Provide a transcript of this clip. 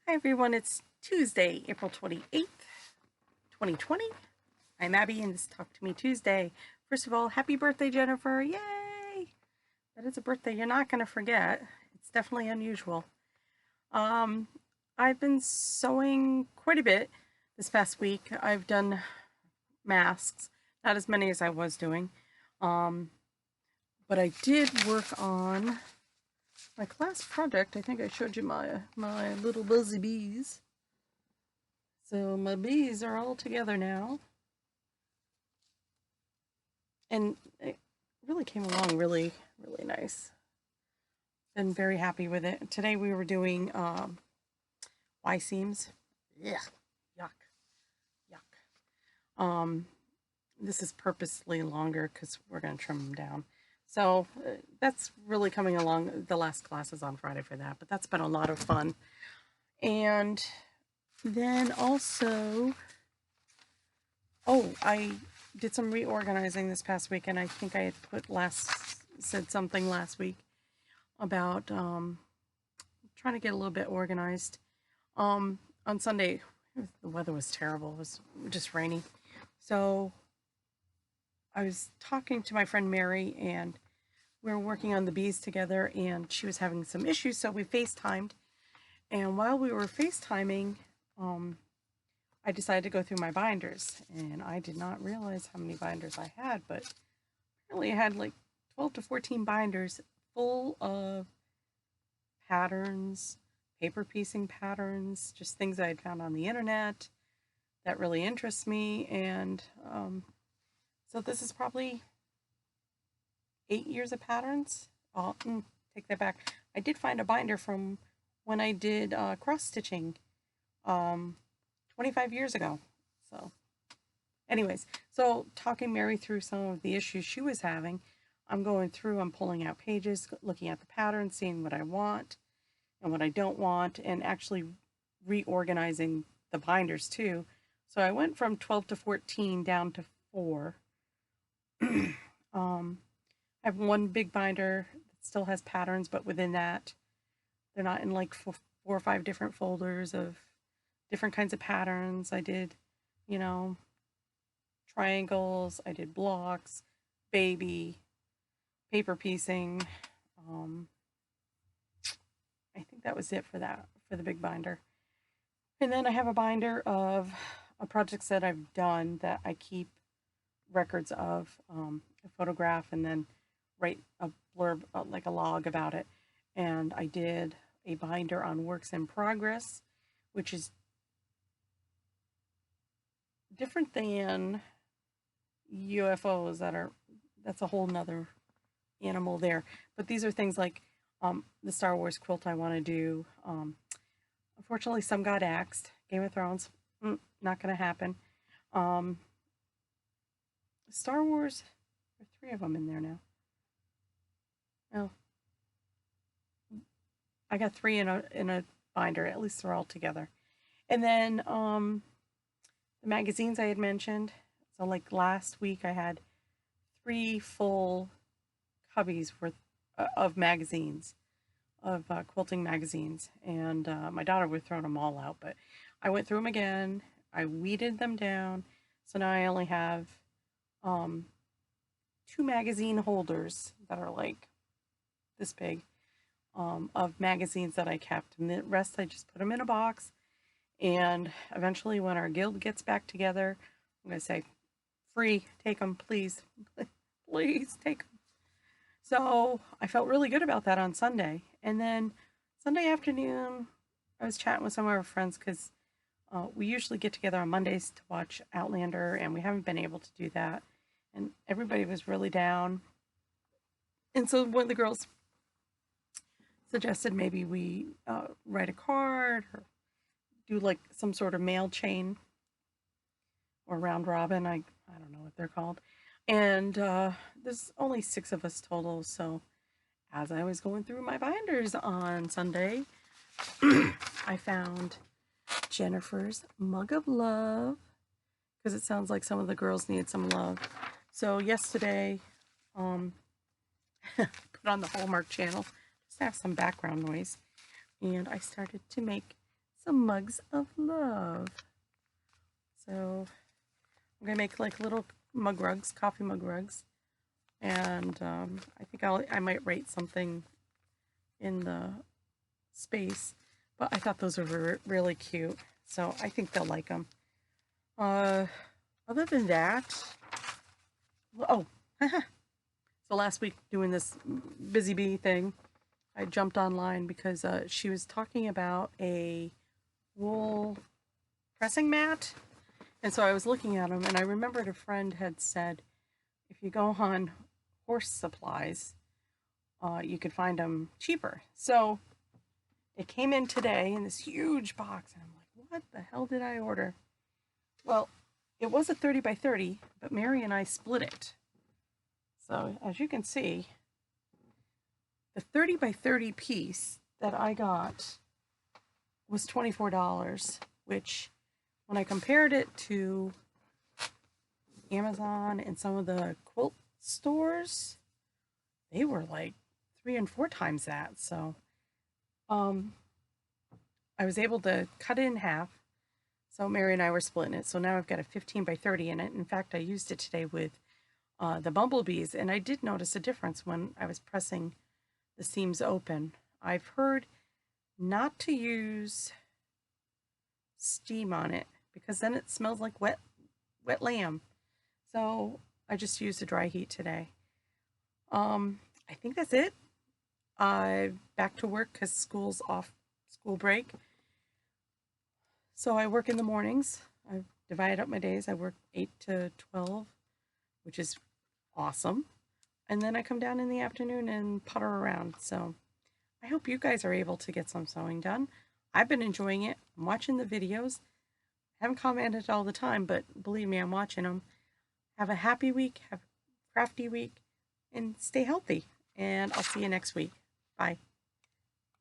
Hi everyone, it's Tuesday, April 28th, 2020. I'm Abby and this is Talk to Me Tuesday. First of all, happy birthday, Jennifer. Yay! That is a birthday you're not going to forget. It's definitely unusual. Um, I've been sewing quite a bit this past week. I've done masks, not as many as I was doing. But I did work on my class project. I think I showed you my little buzzy bees. So my bees are all together now. And it really came along really nice. Been very happy with it. Today we were doing Y seams. Yeah, yuck, yuck. This is purposely longer because we're going to trim them down. So that's really coming along. The last class is on Friday for that, but that's been a lot of fun. And then also, I did some reorganizing this past week, and I think I had said something last week about trying to get a little bit organized. On Sunday, the weather was terrible. It was just rainy. So I was talking to my friend Mary, and we were working on the bees together, and she was having some issues, so we FaceTimed. And while we were FaceTiming, I decided to go through my binders, and I did not realize how many binders I had, but apparently I had like 12 to 14 binders full of patterns, paper piecing patterns, just things I had found on the internet that really interest me. And so this is probably 8 years of patterns. Take that back. I did find a binder from when I did cross stitching 25 years ago. So anyways, so talking Mary through some of the issues she was having, I'm going through, I'm pulling out pages, looking at the patterns, seeing what I want and what I don't want, and actually reorganizing the binders too. So I went from 12 to 14 down to 4. I have one big binder that still has patterns, but within that, they're not in like 4 or 5 different folders of different kinds of patterns. I did, triangles, I did blocks, baby, paper piecing. I think that was it for the big binder. And then I have a binder of projects that I've done that I keep records of, a photograph, and then write a blurb, like a log about it. And I did a binder on works in progress, which is different than UFOs that's a whole nother animal there. But these are things like the Star Wars quilt I want to do. Unfortunately, some got axed. Game of Thrones, not going to happen. Star Wars, there are 3 of them in there now. Oh, I got 3 in a binder. At least they're all together. And then the magazines I had mentioned. So like last week, I had 3 full cubbies worth of magazines, of quilting magazines, and my daughter would throw them all out, but I went through them again. I weeded them down, so now I only have 2 magazine holders that are like this big, of magazines that I kept, and the rest I just put them in a box. And eventually, when our guild gets back together, I'm going to say, free, take them, please. Please take them. So I felt really good about that on Sunday. And then Sunday afternoon, I was chatting with some of our friends because we usually get together on Mondays to watch Outlander, and we haven't been able to do that. And everybody was really down. And so one of the girls suggested maybe we write a card or do like some sort of mail chain or round robin. I don't know what they're called. And there's only 6 of us total. So as I was going through my binders on Sunday, I found Jennifer's Mug of Love, because it sounds like some of the girls need some love. So yesterday, put on the Hallmark Channel just to have some background noise, and I started to make some mugs of love. So I'm gonna make like little mug rugs, coffee mug rugs, and I think I might write something in the space. But I thought those were really cute, so I think they'll like them. Other than that, oh, so last week doing this busy bee thing, I jumped online because she was talking about a wool pressing mat. And so I was looking at them, and I remembered a friend had said if you go on horse supplies, you could find them cheaper. So it came in today in this huge box, and I'm like, what the hell did I order? Well, it was a 30 by 30, but Mary and I split it. So as you can see, the 30 by 30 piece that I got was $24, which when I compared it to Amazon and some of the quilt stores, they were like 3 and 4 times that. So I was able to cut it in half. So Mary and I were splitting it. So now I've got a 15 by 30 in it. In fact, I used it today with the bumblebees, and I did notice a difference when I was pressing the seams open. I've heard not to use steam on it because then it smells like wet lamb. So I just used a dry heat today. I think that's it. Back to work because school's off, school break. So I work in the mornings. I've divided up my days. I work 8 to 12, which is awesome. And then I come down in the afternoon and putter around. So I hope you guys are able to get some sewing done. I've been enjoying it. I'm watching the videos. I haven't commented all the time, but believe me, I'm watching them. Have a happy week. Have a crafty week. And stay healthy. And I'll see you next week. Bye.